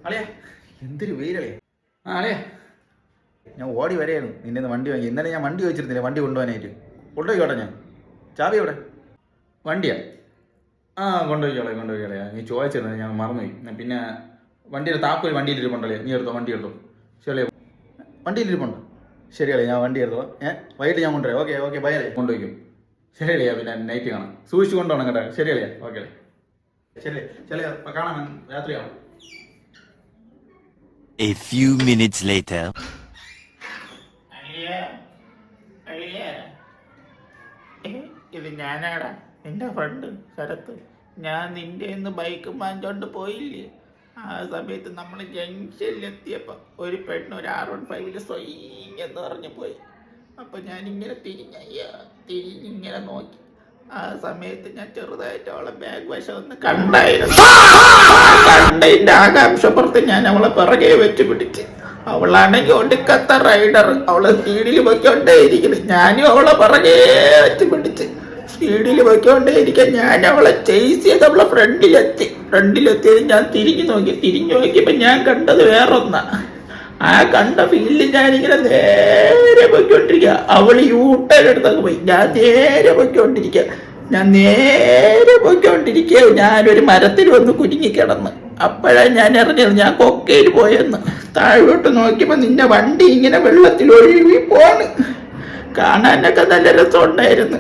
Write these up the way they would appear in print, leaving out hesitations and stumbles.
അളിയാ എന്തൊരു വെയിലളിയാ. അളിയാ ഞാൻ ഓടി വരെയായിരുന്നു നിന്നെ വണ്ടി വാങ്ങി. ഇന്നലെ ഞാൻ വണ്ടി വെച്ചിരുന്നില്ല വണ്ടി കൊണ്ടുപോകാനായിട്ട്. കൊണ്ടുപോയിക്കോട്ടെ ഞാൻ. ചാവി എവിടെ? വണ്ടിയാ? കൊണ്ടുപോയിക്കോളെ. നീ ചോദിച്ചിരുന്നത് ഞാൻ മറന്നുപോയി. പിന്നെ വണ്ടിയുടെ താക്കോൽ വണ്ടിയിലിരിപ്പുണ്ടല്ലേ, നീ എടുത്തോ. വണ്ടി എടുത്തോ. ശരിയല്ലേ? വണ്ടിയിലിരിപ്പുണ്ടോ? ശരിയല്ലേ, ഞാൻ വണ്ടി എടുത്തോ. വൈകിട്ട് ഞാൻ കൊണ്ടുവരാം. ഓക്കെ ബൈ അല്ലേ. കൊണ്ടുപോയിക്കും. ശരിയല്ലേ, പിന്നെ നൈറ്റ് കാണാം. സൂക്ഷിച്ചു കൊണ്ടുപോകണം കേട്ടോ. ശരിയല്ലേ? ഓക്കെ ശരി കാണാം. രാത്രിയാവും. A few minutes later. ഇത് ഞാനാടാ, നിന്റെ ഫ്രണ്ട് ശരത്ത്. ഞാൻ നിന്റെ ഇന്ന് ബൈക്ക് വാങ്ങിച്ചോണ്ട് പോയില്ലേ? ആ സമയത്ത് നമ്മൾ ജംഗ്ഷനിലെത്തിയപ്പോൾ ഒരു പെണ്ണ് ഒരു R15 സ്വൈന്ന് പറഞ്ഞു പോയി. അപ്പം ഞാനിങ്ങനെ തിരിഞ്ഞിങ്ങനെ നോക്കി. ആ സമയത്ത് ഞാൻ ചെറുതായിട്ട് അവളെ ബാഗ് വശം ഒന്ന് കണ്ടായിരുന്നു. കണ്ടതിൻ്റെ ആകാംക്ഷപ്പുറത്ത് ഞാൻ അവളെ പിറകെ വെച്ച് പിടിച്ച്. അവളാണെങ്കിൽ ഒടുക്കത്ത റൈഡർ. അവളെ സ്പീഡിൽ പൊയ്ക്കൊണ്ടേയിരിക്കുന്നു. ഞാനും അവളെ പിറകെ വെച്ച് പിടിച്ച് സ്പീഡിൽ പൊയ്ക്കൊണ്ടേയിരിക്കാൻ ഞാൻ അവളെ ചേസ് ചെയ്ത് അവളെ ഫ്രണ്ടിലെത്തിയത് ഞാൻ തിരിഞ്ഞു നോക്കിയപ്പോൾ ഞാൻ കണ്ടത് വേറൊന്നാ. ആ കണ്ട ഫീൽഡിൽ ഞാനിങ്ങനെ നേരെ പൊയ്ക്കൊണ്ടിരിക്കുക. അവൾ യൂട്ടേൺ എടുത്തൊക്കെ പോയി. ഞാൻ നേരെ പൊയ്ക്കൊണ്ടിരിക്കുക. ഞാനൊരു മരത്തിൽ വന്ന് കുരുങ്ങിക്കിടന്ന്. അപ്പോഴാണ് ഞാൻ അറിഞ്ഞത് ഞാൻ കൊക്കയിൽ പോയെന്ന്. താഴോട്ട് നോക്കിയപ്പോൾ നിന്റെ വണ്ടി ഇങ്ങനെ വെള്ളത്തിൽ ഒഴുകി പോണ്. കാണാനൊക്കെ നല്ല രസമുണ്ടായിരുന്നു.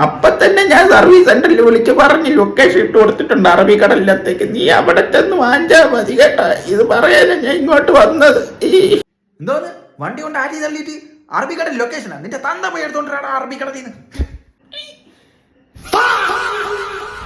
അപ്പം തന്നെ ഞാൻ സർവീസ് സെന്ററിൽ വിളിച്ച് പറഞ്ഞ് ലൊക്കേഷൻ ഇട്ട് കൊടുത്തിട്ടുണ്ട് അറബിക്കടലിനകത്തേക്ക്. നീ അവിടെ ചെന്ന് വാങ്ങിച്ചാൽ മതി കേട്ടാ. ഇത് പറയാനാ ഞാൻ ഇങ്ങോട്ട് വന്നത്. എന്തോന്ന് വണ്ടി കൊണ്ട് ആറ്റി തള്ളിയിട്ട് അറബിക്കടൽ ലൊക്കേഷനാ? നിന്റെ തന്ത പോയി എടുത്തോണ്ടാണ് അറബിക്കടലിൽ നിന്ന്.